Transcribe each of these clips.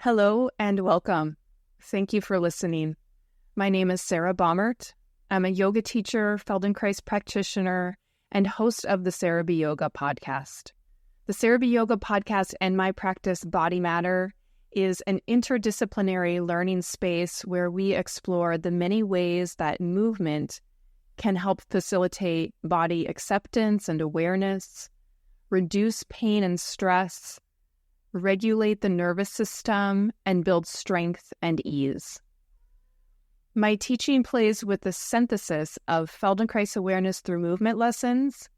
Hello and welcome. Thank you for listening. My name is Sarah Baumert. I'm a yoga teacher, Feldenkrais practitioner, and host of the Sarah B. Yoga podcast. The Sarah B. Yoga podcast and my practice, Body Matter, is an interdisciplinary learning space where we explore the many ways that movement can help facilitate body acceptance and awareness, reduce pain and stress, regulate the nervous system, and build strength and ease. My teaching plays with the synthesis of Feldenkrais awareness through movement lessons,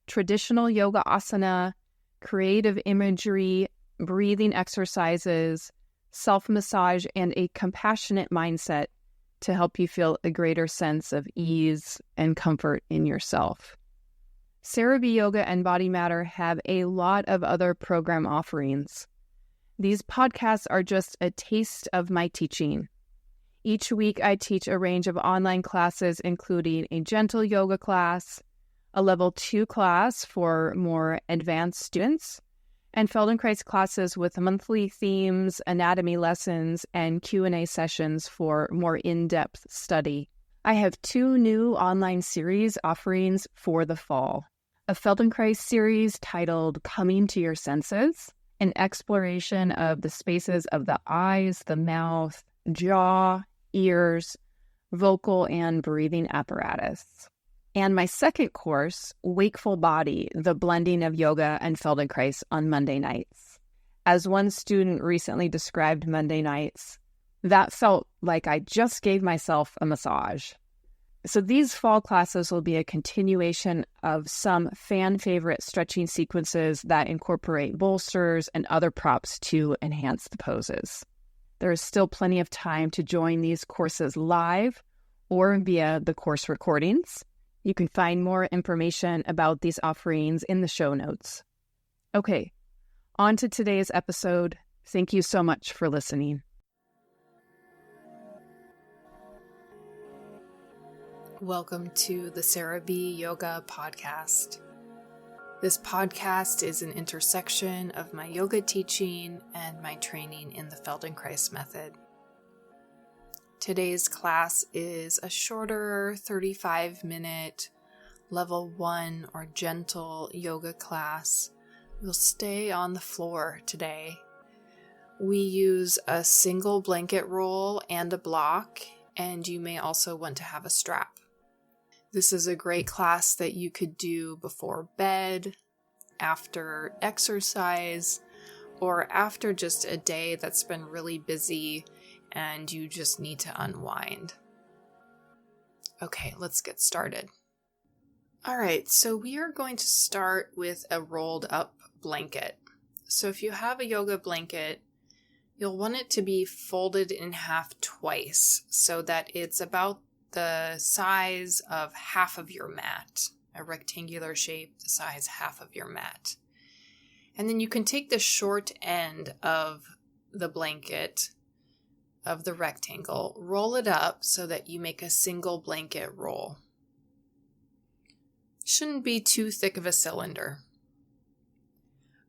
traditional yoga asana, creative imagery, breathing exercises, self-massage, and a compassionate mindset to help you feel a greater sense of ease and comfort in yourself. Sarah B. Yoga and Body Matter have a lot of other program offerings. These podcasts are just a taste of my teaching. Each week I teach a range of online classes, including a gentle yoga class, a level 2 class for more advanced students, and Feldenkrais classes with monthly themes, anatomy lessons, and Q&A sessions for more in-depth study. I have 2 new online series offerings for the fall. A Feldenkrais series titled Coming to Your Senses, an exploration of the spaces of the eyes, the mouth, jaw, ears, vocal and breathing apparatus. And my second course, Wakeful Body, the blending of yoga and Feldenkrais on Monday nights. As one student recently described Monday nights, that felt like I just gave myself a massage. So these fall classes will be a continuation of some fan favorite stretching sequences that incorporate bolsters and other props to enhance the poses. There is still plenty of time to join these courses live or via the course recordings. You can find more information about these offerings in the show notes. Okay, on to today's episode. Thank you so much for listening. Welcome to the Sarah B. Yoga podcast. This podcast is an intersection of my yoga teaching and my training in the Feldenkrais method. Today's class is a shorter 35-minute level 1 or gentle yoga class. We'll stay on the floor today. We use a single blanket roll and a block, and you may also want to have a strap. This is a great class that you could do before bed, after exercise, or after just a day that's been really busy and you just need to unwind. Okay, let's get started. All right, so we are going to start with a rolled up blanket. So if you have a yoga blanket, you'll want it to be folded in half twice so that it's about the size of half of your mat, a rectangular shape, the size half of your mat. And then you can take the short end of the blanket, of the rectangle, roll it up so that you make a single blanket roll. Shouldn't be too thick of a cylinder.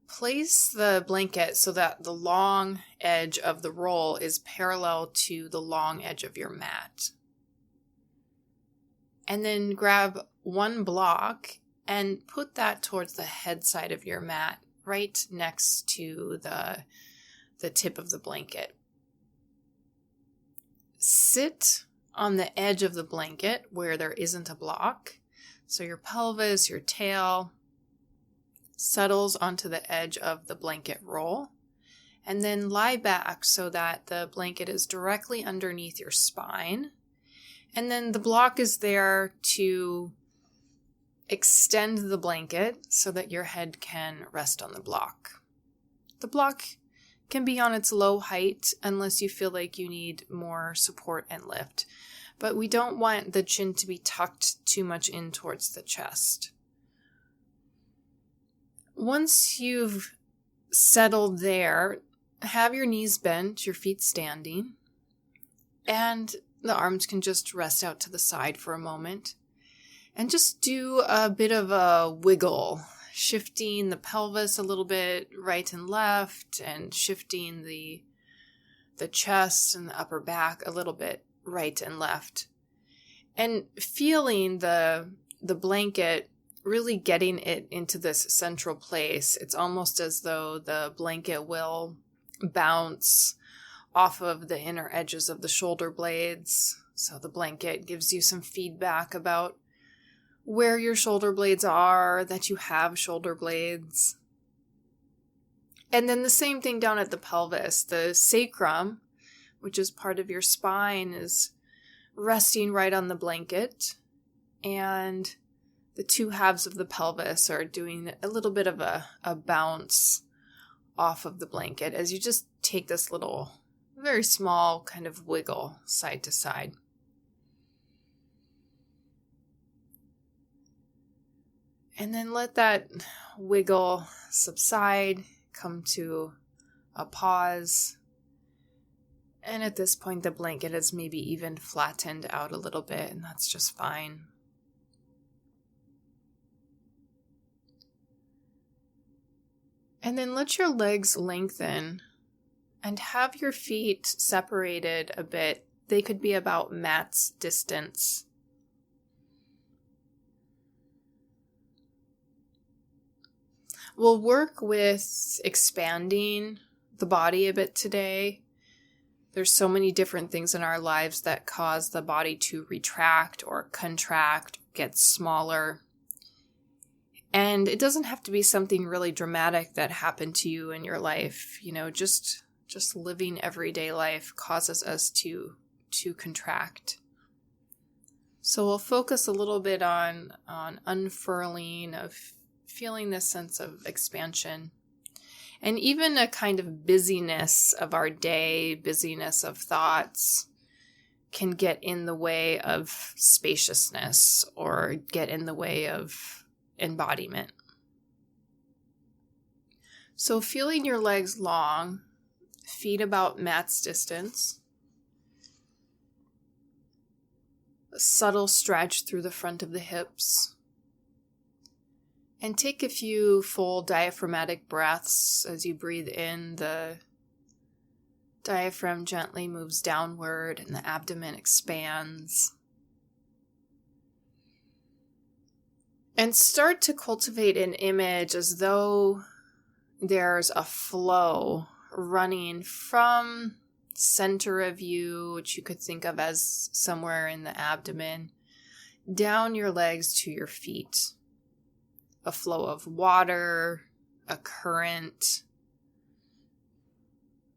Place the blanket so that the long edge of the roll is parallel to the long edge of your mat. And then grab one block and put that towards the head side of your mat, right next to the tip of the blanket. Sit on the edge of the blanket where there isn't a block, so your pelvis, your tail settles onto the edge of the blanket roll, and then lie back so that the blanket is directly underneath your spine. And then the block is there to extend the blanket so that your head can rest on the block. The block can be on its low height unless you feel like you need more support and lift. But we don't want the chin to be tucked too much in towards the chest. Once you've settled there, have your knees bent, your feet standing, and the arms can just rest out to the side for a moment. And just do a bit of a wiggle, shifting the pelvis a little bit right and left, and shifting the the chest and the upper back a little bit right and left. And feeling the blanket, really getting it into this central place. It's almost as though the blanket will bounce off of the inner edges of the shoulder blades. So the blanket gives you some feedback about where your shoulder blades are, that you have shoulder blades. And then the same thing down at the pelvis. The sacrum, which is part of your spine, is resting right on the blanket. And the two halves of the pelvis are doing a little bit of a bounce off of the blanket as you just take this little, very small kind of wiggle side to side. And then let that wiggle subside, come to a pause. And at this point, the blanket is maybe even flattened out a little bit, and that's just fine. And then let your legs lengthen and have your feet separated a bit. They could be about mat's distance. We'll work with expanding the body a bit today. There's so many different things in our lives that cause the body to retract or contract, get smaller. And it doesn't have to be something really dramatic that happened to you in your life. You know, just living everyday life causes us to contract. So we'll focus a little bit on unfurling, of feeling this sense of expansion. And even a kind of busyness of our day, busyness of thoughts, can get in the way of spaciousness or get in the way of embodiment. So feeling your legs long, feet about mat's distance, a subtle stretch through the front of the hips, and take a few full diaphragmatic breaths. As you breathe in, the diaphragm gently moves downward and the abdomen expands. And start to cultivate an image as though there's a flow running from center of you, which you could think of as somewhere in the abdomen, down your legs to your feet. A flow of water, a current.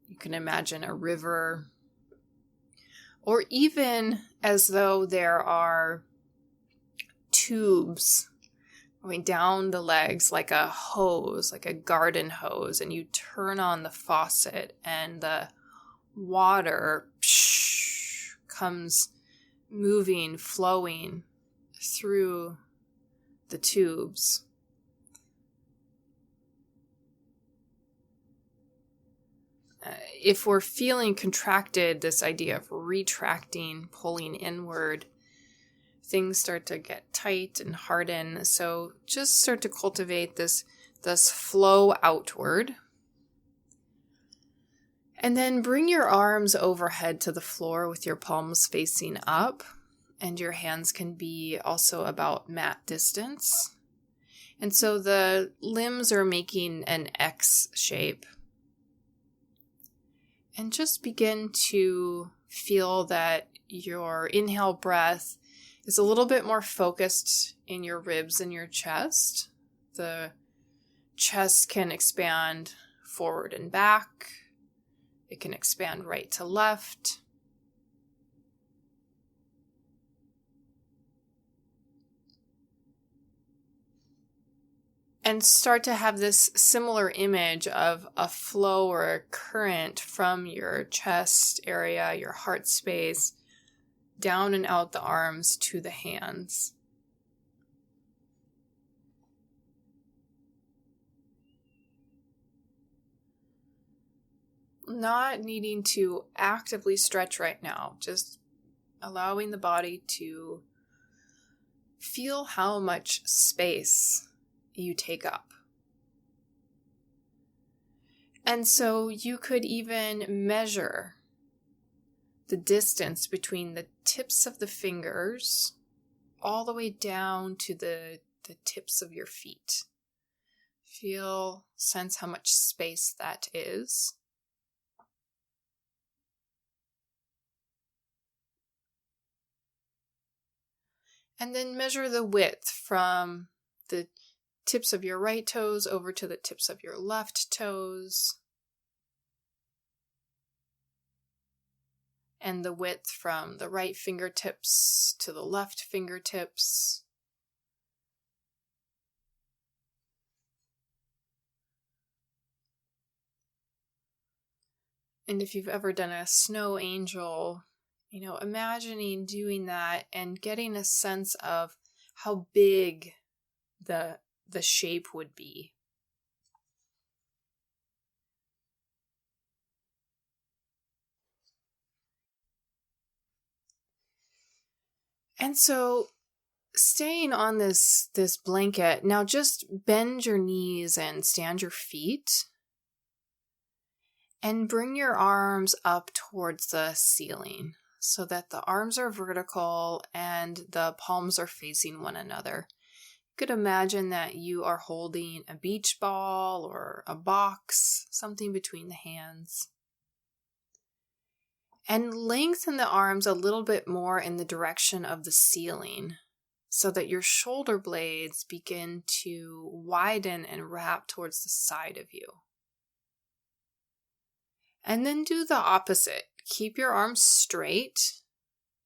You can imagine a river. Or even as though there are tubes going down the legs like a hose, like a garden hose, and you turn on the faucet and the water comes moving, flowing through the tubes. If we're feeling contracted, this idea of retracting, pulling inward, things start to get tight and harden. So just start to cultivate this flow outward. And then bring your arms overhead to the floor with your palms facing up. And your hands can be also about mat distance. And so the limbs are making an X shape. And just begin to feel that your inhale breath is a little bit more focused in your ribs and your chest. The chest can expand forward and back. It can expand right to left. And start to have this similar image of a flow or a current from your chest area, your heart space, down and out the arms to the hands. Not needing to actively stretch right now, just allowing the body to feel how much space you take up. And so you could even measure the distance between the tips of the fingers all the way down to the tips of your feet. Sense how much space that is. And then measure the width from the tips of your right toes over to the tips of your left toes. And the width from the right fingertips to the left fingertips. And if you've ever done a snow angel, imagining doing that and getting a sense of how big the shape would be. And so staying on this blanket, now just bend your knees and stand your feet and bring your arms up towards the ceiling so that the arms are vertical and the palms are facing one another. You could imagine that you are holding a beach ball or a box, something between the hands. And lengthen the arms a little bit more in the direction of the ceiling so that your shoulder blades begin to widen and wrap towards the side of you. And then do the opposite. Keep your arms straight.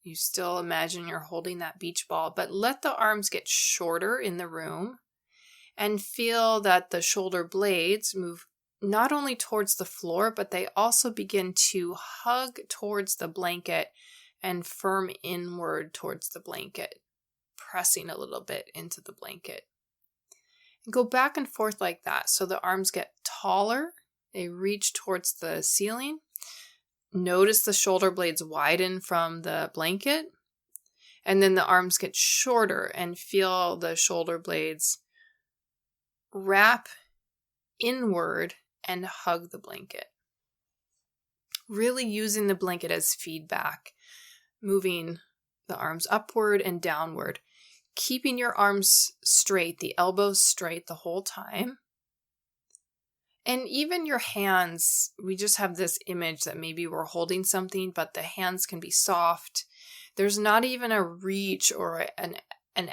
You still imagine you're holding that beach ball, but let the arms get shorter in the room and feel that the shoulder blades move not only towards the floor, but they also begin to hug towards the blanket and firm inward towards the blanket, pressing a little bit into the blanket. And go back and forth like that so the arms get taller, they reach towards the ceiling. Notice the shoulder blades widen from the blanket, and then the arms get shorter and feel the shoulder blades wrap inward and hug the blanket. Really using the blanket as feedback, moving the arms upward and downward, keeping your arms straight, the elbows straight the whole time. And even your hands, we just have this image that maybe we're holding something, but the hands can be soft. There's not even a reach or an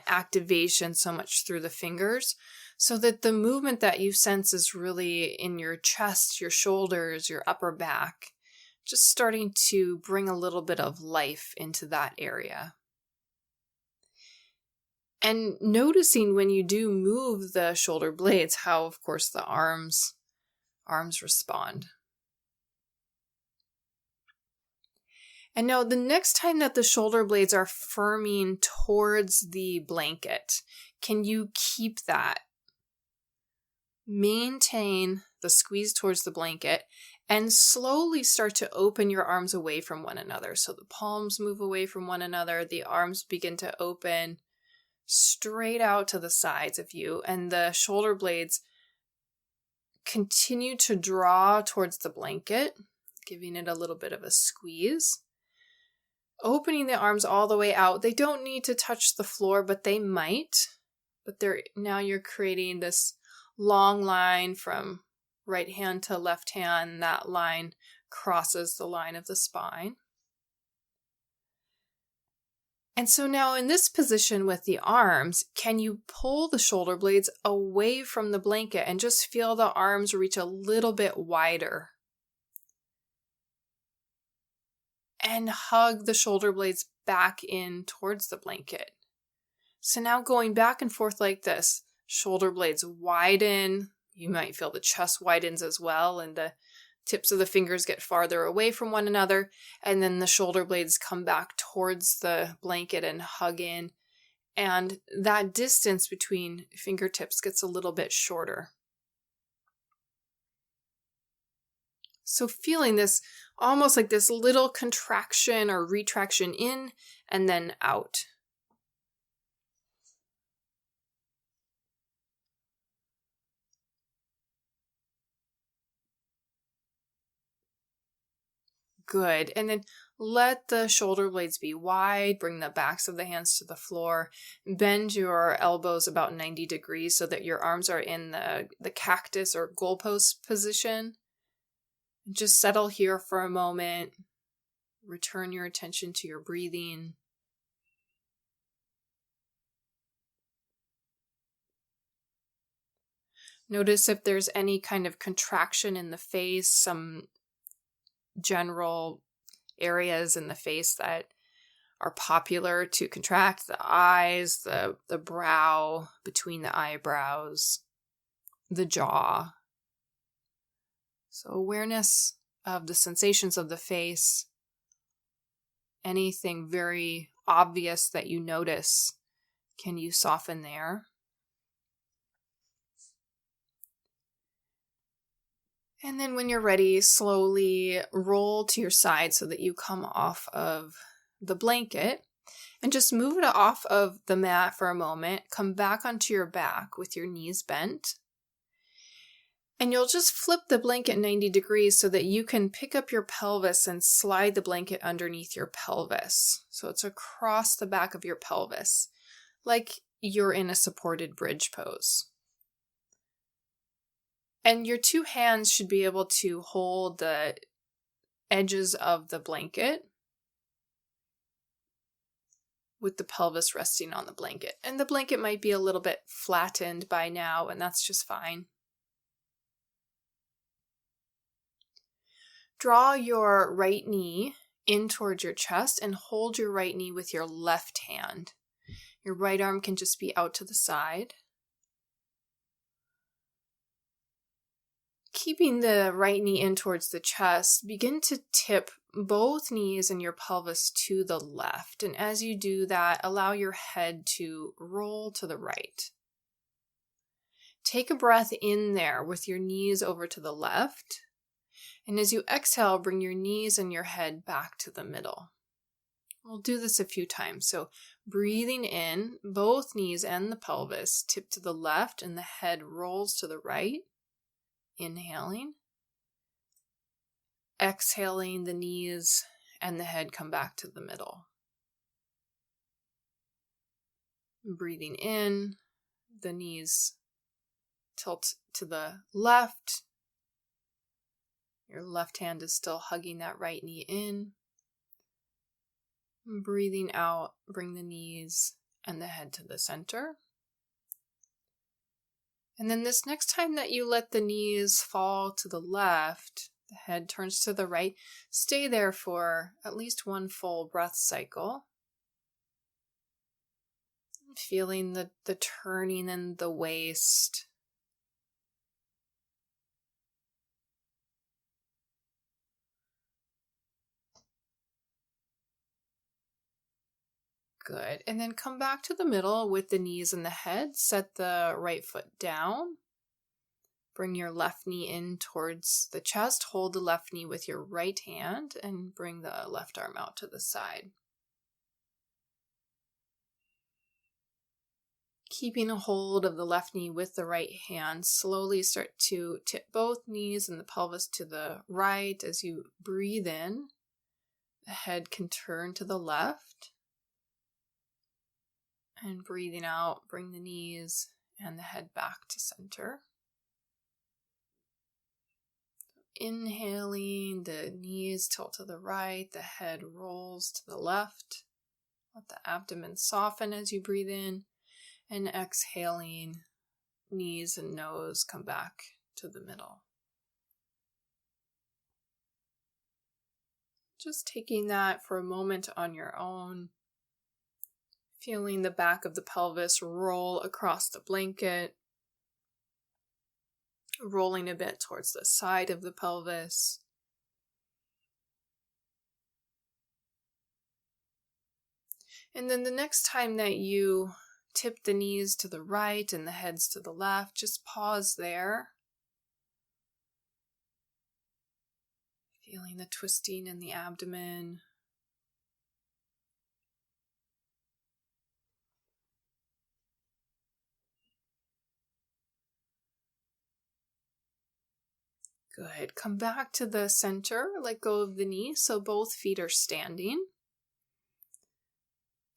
activation so much through the fingers, so that the movement that you sense is really in your chest, your shoulders, your upper back, just starting to bring a little bit of life into that area. And noticing when you do move the shoulder blades, how, of course, the arms respond. And now the next time that the shoulder blades are firming towards the blanket, can you keep that? Maintain the squeeze towards the blanket and slowly start to open your arms away from one another. So the palms move away from one another, the arms begin to open straight out to the sides of you, and the shoulder blades continue to draw towards the blanket, giving it a little bit of a squeeze. Opening the arms all the way out. They don't need to touch the floor, but they might. But now you're creating this long line from right hand to left hand. That line crosses the line of the spine. And so now in this position with the arms, can you pull the shoulder blades away from the blanket and just feel the arms reach a little bit wider? And hug the shoulder blades back in towards the blanket. So now going back and forth like this, shoulder blades widen. You might feel the chest widens as well, and the tips of the fingers get farther away from one another, and then the shoulder blades come back towards the blanket and hug in, and that distance between fingertips gets a little bit shorter. So feeling this almost like this little contraction or retraction in and then out. Good. And then let the shoulder blades be wide. Bring the backs of the hands to the floor. Bend your elbows about 90 degrees so that your arms are in the cactus or goalpost position. Just settle here for a moment. Return your attention to your breathing. Notice if there's any kind of contraction in the face, some general areas in the face that are popular to contract: the eyes, the brow, between the eyebrows, the jaw. So awareness of the sensations of the face, anything very obvious that you notice, can you soften there? And then when you're ready, slowly roll to your side so that you come off of the blanket and just move it off of the mat for a moment. Come back onto your back with your knees bent. And you'll just flip the blanket 90 degrees so that you can pick up your pelvis and slide the blanket underneath your pelvis. So it's across the back of your pelvis, like you're in a supported bridge pose. And your two hands should be able to hold the edges of the blanket with the pelvis resting on the blanket. And the blanket might be a little bit flattened by now, and that's just fine. Draw your right knee in towards your chest and hold your right knee with your left hand. Your right arm can just be out to the side. Keeping the right knee in towards the chest, begin to tip both knees and your pelvis to the left. And as you do that, allow your head to roll to the right. Take a breath in there with your knees over to the left. And as you exhale, bring your knees and your head back to the middle. We'll do this a few times. So breathing in, both knees and the pelvis tip to the left and the head rolls to the right. Inhaling. Exhaling, the knees and the head come back to the middle. Breathing in, the knees tilt to the left. Your left hand is still hugging that right knee in. Breathing out, bring the knees and the head to the center. And then this next time that you let the knees fall to the left, the head turns to the right, stay there for at least one full breath cycle. Feeling the turning in the waist. Good. And then come back to the middle with the knees and the head. Set the right foot down. Bring your left knee in towards the chest. Hold the left knee with your right hand and bring the left arm out to the side. Keeping a hold of the left knee with the right hand, slowly start to tip both knees and the pelvis to the right. As you breathe in, the head can turn to the left. And breathing out, bring the knees and the head back to center. Inhaling, the knees tilt to the right, the head rolls to the left. Let the abdomen soften as you breathe in. And exhaling, knees and nose come back to the middle. Just taking that for a moment on your own. Feeling the back of the pelvis roll across the blanket. Rolling a bit towards the side of the pelvis. And then the next time that you tip the knees to the right and the heads to the left, just pause there. Feeling the twisting in the abdomen. Good. Come back to the center. Let go of the knee so both feet are standing.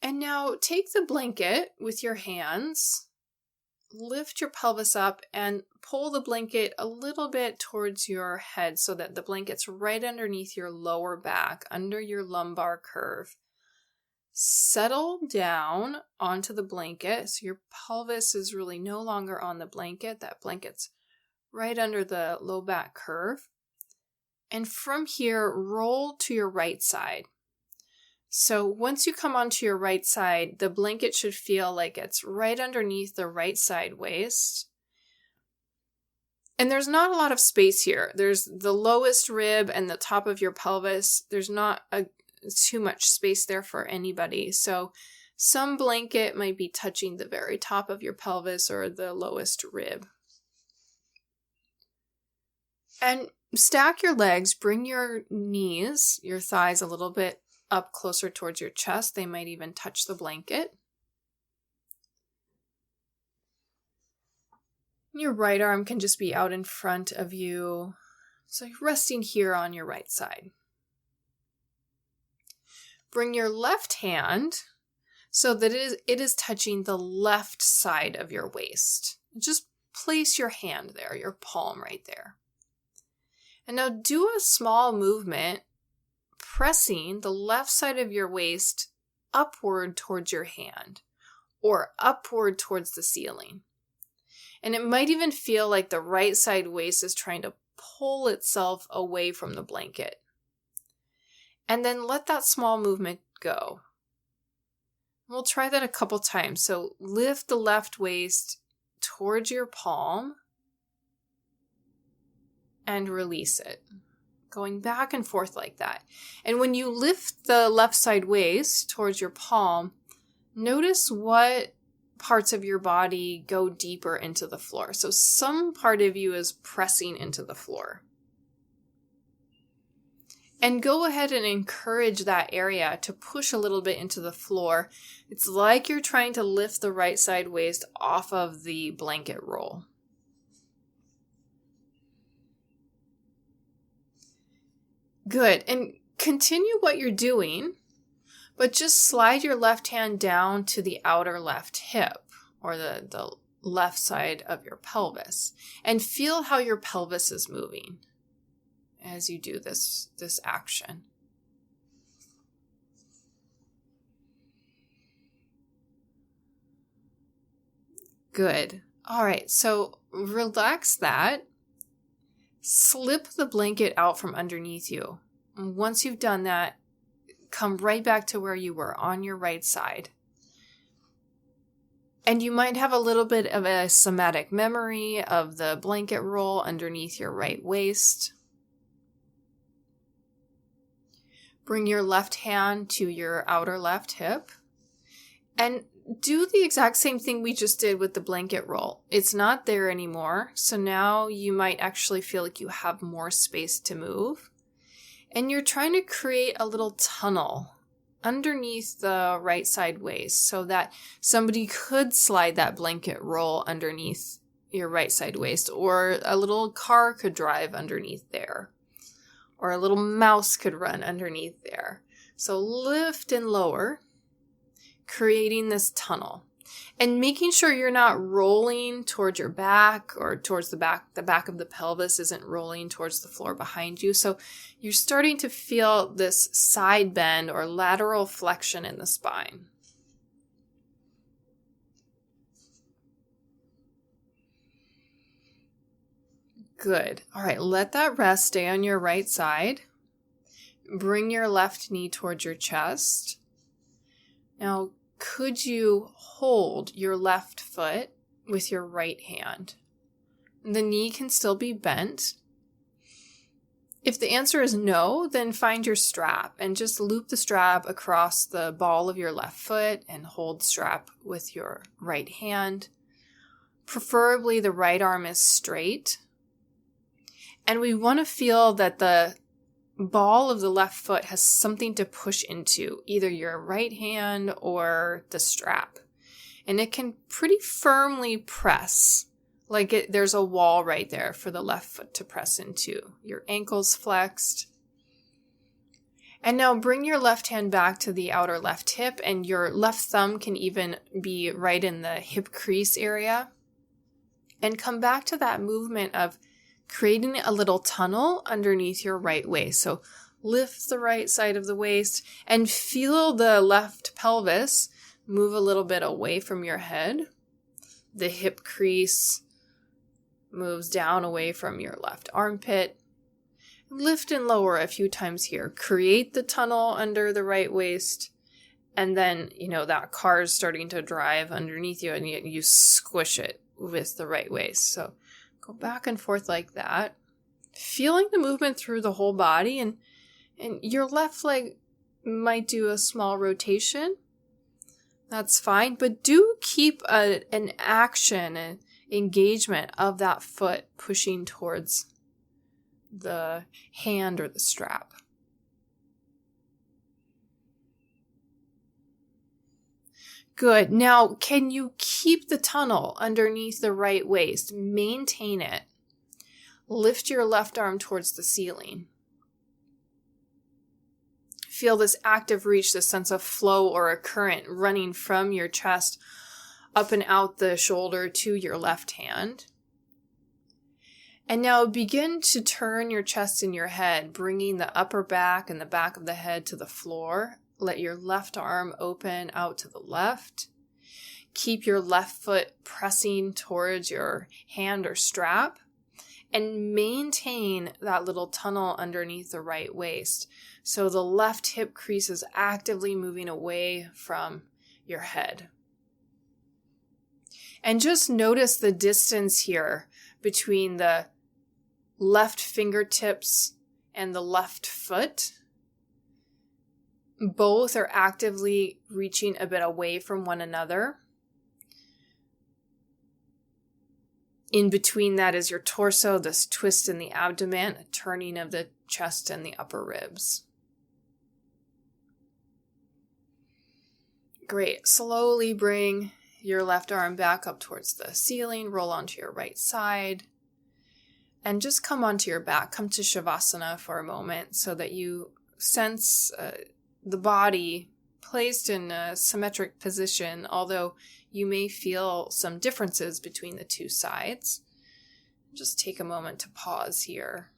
And now take the blanket with your hands. Lift your pelvis up and pull the blanket a little bit towards your head so that the blanket's right underneath your lower back, under your lumbar curve. Settle down onto the blanket so your pelvis is really no longer on the blanket. That blanket's right under the low back curve. And from here, roll to your right side. So once you come onto your right side, the blanket should feel like it's right underneath the right side waist. And there's not a lot of space here. There's the lowest rib and the top of your pelvis. There's not too much space there for anybody. So some blanket might be touching the very top of your pelvis or the lowest rib. And stack your legs, bring your knees, your thighs a little bit up closer towards your chest. They might even touch the blanket. Your right arm can just be out in front of you. So you're resting here on your right side. Bring your left hand so that it is touching the left side of your waist. Just place your hand there, your palm right there. And now do a small movement, pressing the left side of your waist upward towards your hand or upward towards the ceiling. And it might even feel like the right side waist is trying to pull itself away from the blanket. And then let that small movement go. We'll try that a couple times. So lift the left waist towards your palm and release it. Going back and forth like that. And when you lift the left side waist towards your palm, notice what parts of your body go deeper into the floor. So some part of you is pressing into the floor. And go ahead and encourage that area to push a little bit into the floor. It's like you're trying to lift the right side waist off of the blanket roll. Good. And continue what you're doing, but just slide your left hand down to the outer left hip or the left side of your pelvis and feel how your pelvis is moving as you do this action. Good. All right. So relax that. Slip the blanket out from underneath you. And once you've done that, come right back to where you were on your right side. And you might have a little bit of a somatic memory of the blanket roll underneath your right waist. Bring your left hand to your outer left hip. And do the exact same thing we just did with the blanket roll. It's not there anymore, so now you might actually feel like you have more space to move. And you're trying to create a little tunnel underneath the right side waist so that somebody could slide that blanket roll underneath your right side waist, or a little car could drive underneath there, or a little mouse could run underneath there. So lift and lower, creating this tunnel and making sure you're not rolling towards your back or towards the back of the pelvis isn't rolling towards the floor behind you. So you're starting to feel this side bend or lateral flexion in the spine. Good. All right, let that rest. Stay on your right side. Bring your left knee towards your chest. Now, could you hold your left foot with your right hand? The knee can still be bent. If the answer is no, then find your strap and just loop the strap across the ball of your left foot and hold strap with your right hand. Preferably the right arm is straight. And we want to feel that the ball of the left foot has something to push into, either your right hand or the strap. And it can pretty firmly press, there's a wall right there for the left foot to press into. Your ankles flexed. And now bring your left hand back to the outer left hip, and your left thumb can even be right in the hip crease area. And come back to that movement of creating a little tunnel underneath your right waist. So lift the right side of the waist and feel the left pelvis move a little bit away from your head. The hip crease moves down away from your left armpit. Lift and lower a few times here. Create the tunnel under the right waist. And then, that car is starting to drive underneath you and you squish it with the right waist. So go back and forth like that. Feeling the movement through the whole body. And your left leg might do a small rotation. That's fine. But do keep an action, an engagement of that foot pushing towards the hand or the strap. Good. Now, can you keep the tunnel underneath the right waist? Maintain it. Lift your left arm towards the ceiling. Feel this active reach, this sense of flow or a current running from your chest up and out the shoulder to your left hand. And now begin to turn your chest and your head, bringing the upper back and the back of the head to the floor. Let your left arm open out to the left. Keep your left foot pressing towards your hand or strap. And maintain that little tunnel underneath the right waist. So the left hip crease is actively moving away from your head. And just notice the distance here between the left fingertips and the left foot. Both are actively reaching a bit away from one another. In between that is your torso, this twist in the abdomen, a turning of the chest and the upper ribs. Great. Slowly bring your left arm back up towards the ceiling, roll onto your right side, and just come onto your back. Come to Shavasana for a moment so that you sense the body placed in a symmetric position, although you may feel some differences between the two sides. Just take a moment to pause here.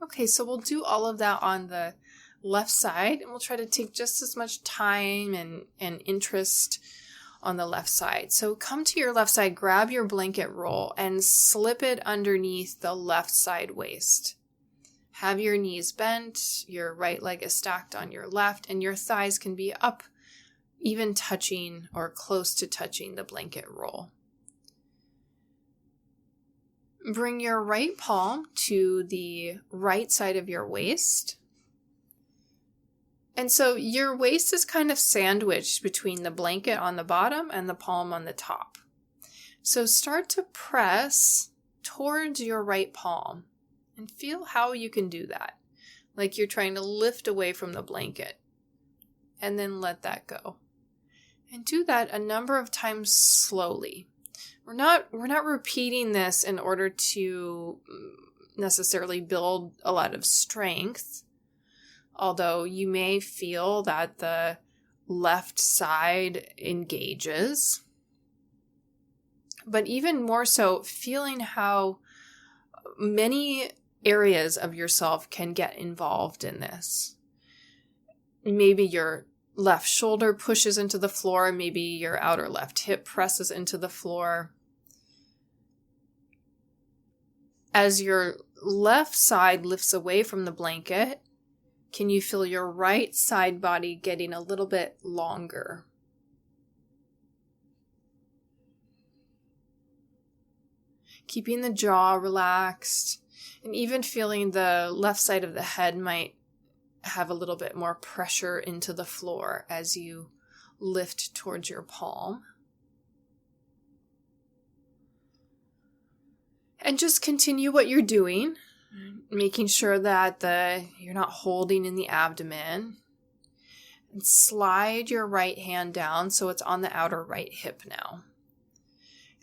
Okay, so we'll do all of that on the left side, and we'll try to take just as much time and interest on the left side. So come to your left side, grab your blanket roll, and slip it underneath the left side waist. Have your knees bent, your right leg is stacked on your left, and your thighs can be up, even touching or close to touching the blanket roll. Bring your right palm to the right side of your waist. And so your waist is kind of sandwiched between the blanket on the bottom and the palm on the top. So start to press towards your right palm and feel how you can do that. Like you're trying to lift away from the blanket and then let that go. And do that a number of times slowly. We're not repeating this in order to necessarily build a lot of strength, although you may feel that the left side engages. But even more so, feeling how many areas of yourself can get involved in this. Maybe your left shoulder pushes into the floor. Maybe your outer left hip presses into the floor. As your left side lifts away from the blanket, can you feel your right side body getting a little bit longer? Keeping the jaw relaxed, and even feeling the left side of the head might have a little bit more pressure into the floor as you lift towards your palm. And just continue what you're doing. making sure that you're not holding in the abdomen. And slide your right hand down so it's on the outer right hip now.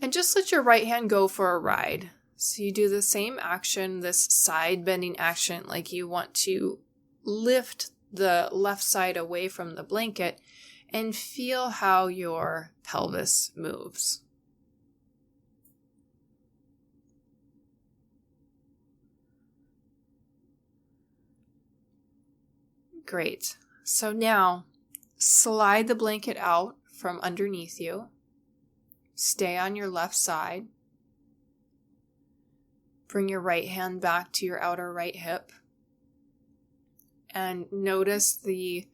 And just let your right hand go for a ride. So you do the same action, this side bending action, like you want to lift the left side away from the blanket and feel how your pelvis moves. Great. So now slide the blanket out from underneath you. Stay on your left side. Bring your right hand back to your outer right hip. And notice the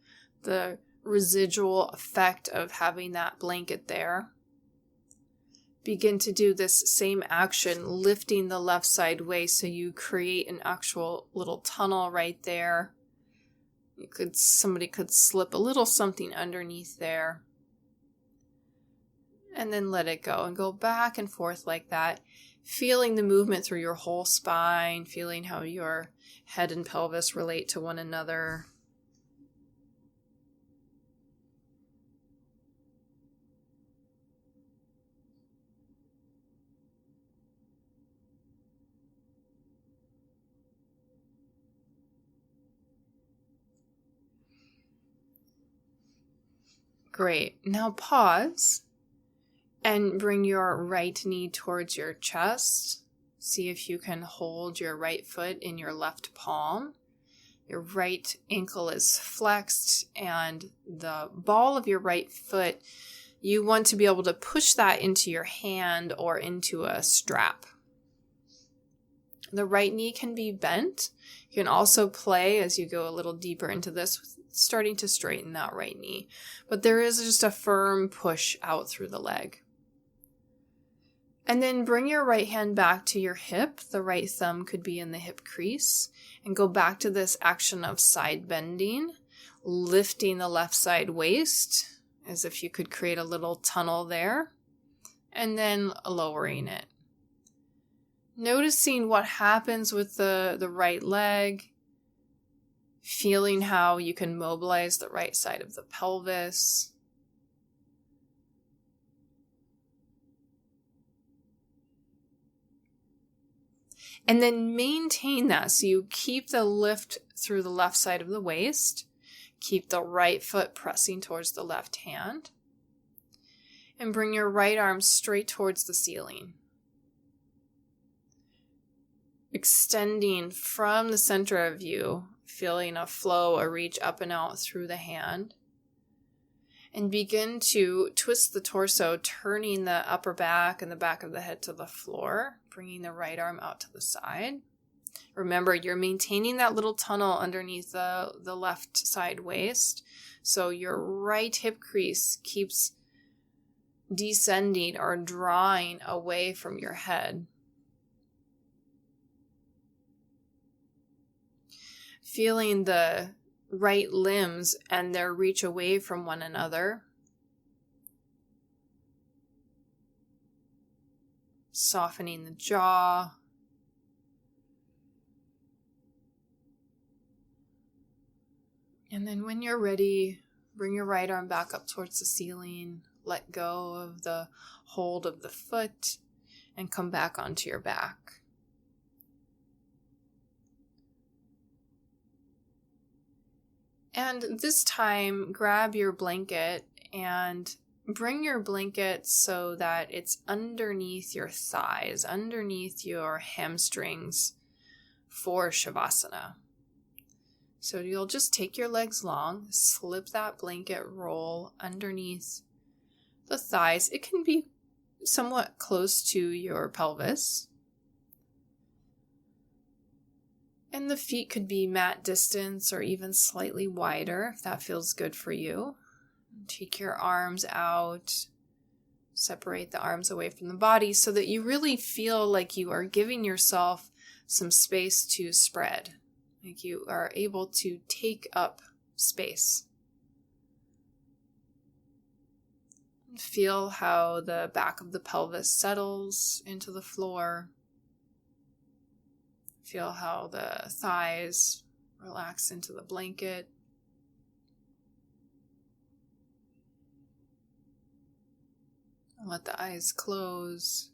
residual effect of having that blanket there. Begin to do this same action, lifting the left side waist so you create an actual little tunnel right there. Somebody could slip a little something underneath there. And then let it go and go back and forth like that, feeling the movement through your whole spine, feeling how your head and pelvis relate to one another. Great. Now pause. And bring your right knee towards your chest. See if you can hold your right foot in your left palm. Your right ankle is flexed, and the ball of your right foot, you want to be able to push that into your hand or into a strap. The right knee can be bent. You can also play as you go a little deeper into this, starting to straighten that right knee. But there is just a firm push out through the leg. And then bring your right hand back to your hip. The right thumb could be in the hip crease. And go back to this action of side bending, lifting the left side waist, as if you could create a little tunnel there. And then lowering it. Noticing what happens with the right leg. Feeling how you can mobilize the right side of the pelvis. And then maintain that. So you keep the lift through the left side of the waist. Keep the right foot pressing towards the left hand. And bring your right arm straight towards the ceiling. Extending from the center of you, feeling a flow, a reach up and out through the hand. And begin to twist the torso, turning the upper back and the back of the head to the floor, bringing the right arm out to the side. Remember, you're maintaining that little tunnel underneath the left side waist. So your right hip crease keeps descending or drawing away from your head. Feeling the right limbs and their reach away from one another. Softening the jaw. And then when you're ready, bring your right arm back up towards the ceiling. Let go of the hold of the foot and come back onto your back. And this time, grab your blanket and bring your blanket so that it's underneath your thighs, underneath your hamstrings for Shavasana. So you'll just take your legs long, slip that blanket roll underneath the thighs. It can be somewhat close to your pelvis. And the feet could be mat distance or even slightly wider if that feels good for you. Take your arms out, separate the arms away from the body so that you really feel like you are giving yourself some space to spread, like you are able to take up space. Feel how the back of the pelvis settles into the floor. Feel how the thighs relax into the blanket. Let the eyes close.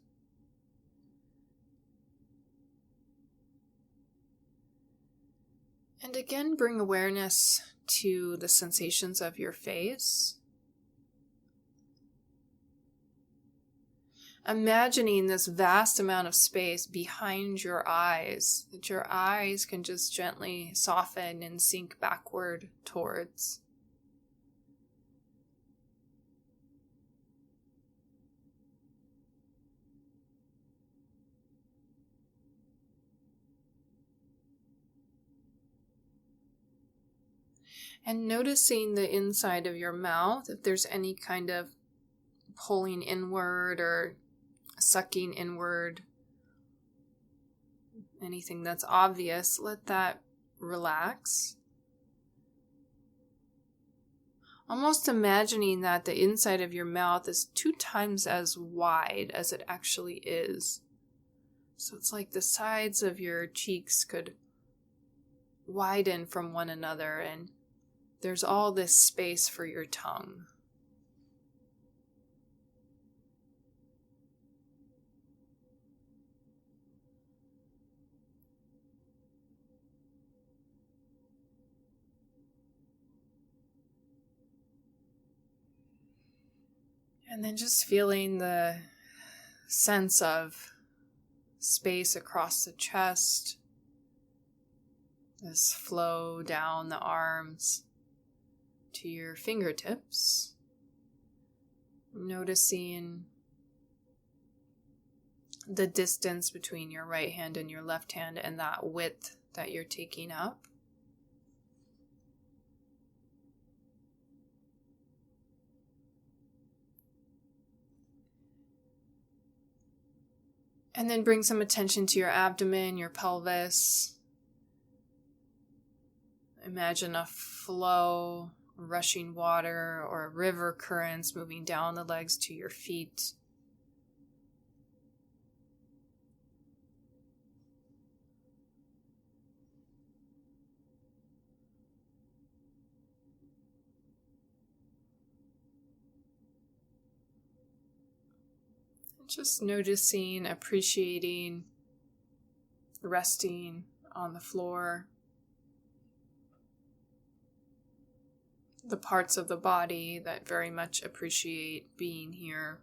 And again, bring awareness to the sensations of your face. Imagining this vast amount of space behind your eyes, that your eyes can just gently soften and sink backward towards. And noticing the inside of your mouth, if there's any kind of pulling inward or sucking inward, anything that's obvious, let that relax. Almost imagining that the inside of your mouth is 2 times as wide as it actually is. So it's like the sides of your cheeks could widen from one another, and there's all this space for your tongue. And then just feeling the sense of space across the chest, this flow down the arms to your fingertips, noticing the distance between your right hand and your left hand and that width that you're taking up. And then bring some attention to your abdomen, your pelvis. Imagine a flow, rushing water, or river currents moving down the legs to your feet. Just noticing, appreciating, resting on the floor. The parts of the body that very much appreciate being here.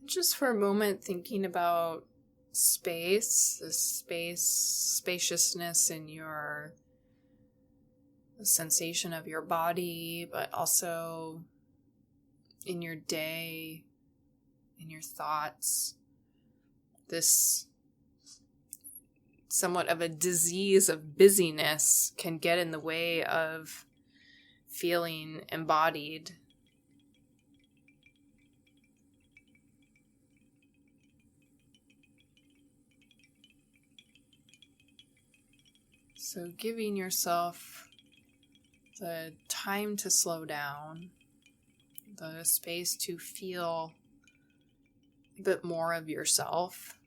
Just for a moment thinking about space, the spaciousness in your the sensation of your body, but also in your day, in your thoughts. This somewhat of a disease of busyness can get in the way of feeling embodied. So giving yourself the time to slow down, the space to feel a bit more of yourself.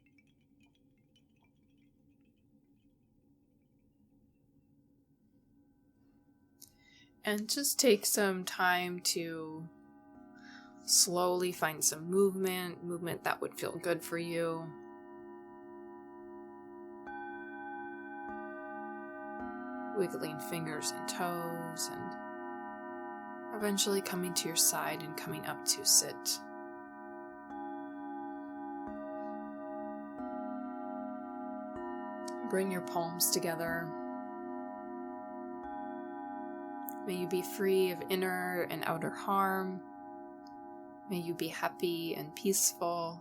And just take some time to slowly find some movement that would feel good for you. Wiggling fingers and toes, and eventually coming to your side and coming up to sit. Bring your palms together. May you be free of inner and outer harm. May you be happy and peaceful.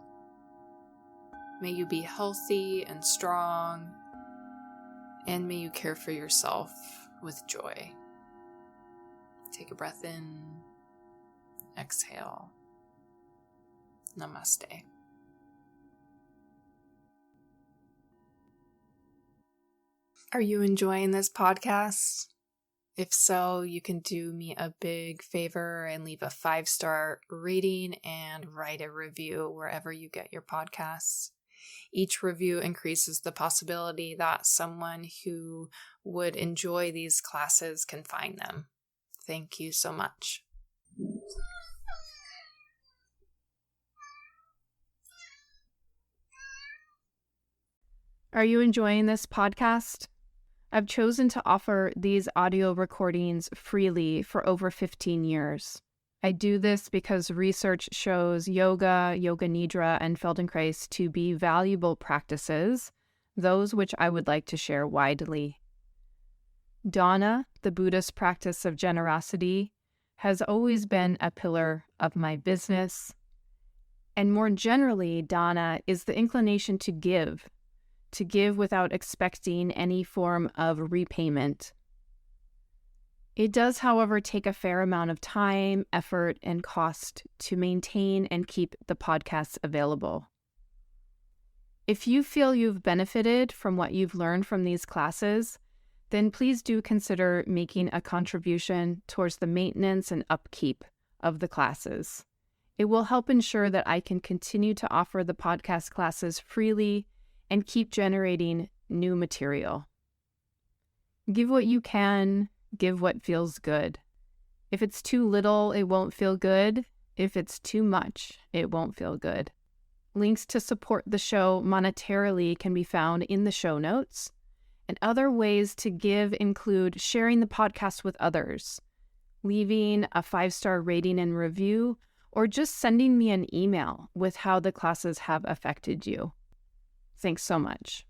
May you be healthy and strong, and may you care for yourself with joy. Take a breath in, exhale. Namaste. Are you enjoying this podcast? If so, you can do me a big favor and leave a 5-star rating and write a review wherever you get your podcasts. Each review increases the possibility that someone who would enjoy these classes can find them. Thank you so much. Are you enjoying this podcast? I've chosen to offer these audio recordings freely for over 15 years. I do this because research shows yoga, yoga nidra, and Feldenkrais to be valuable practices, those which I would like to share widely. Dana, the Buddhist practice of generosity, has always been a pillar of my business. And more generally, Dana is the inclination to give without expecting any form of repayment. It does, however, take a fair amount of time, effort, and cost to maintain and keep the podcasts available. If you feel you've benefited from what you've learned from these classes, then please do consider making a contribution towards the maintenance and upkeep of the classes. It will help ensure that I can continue to offer the podcast classes freely and keep generating new material. Give what you can, give what feels good. If it's too little, it won't feel good. If it's too much, it won't feel good. Links to support the show monetarily can be found in the show notes. And other ways to give include sharing the podcast with others, leaving a 5-star rating and review, or just sending me an email with how the classes have affected you. Thanks so much.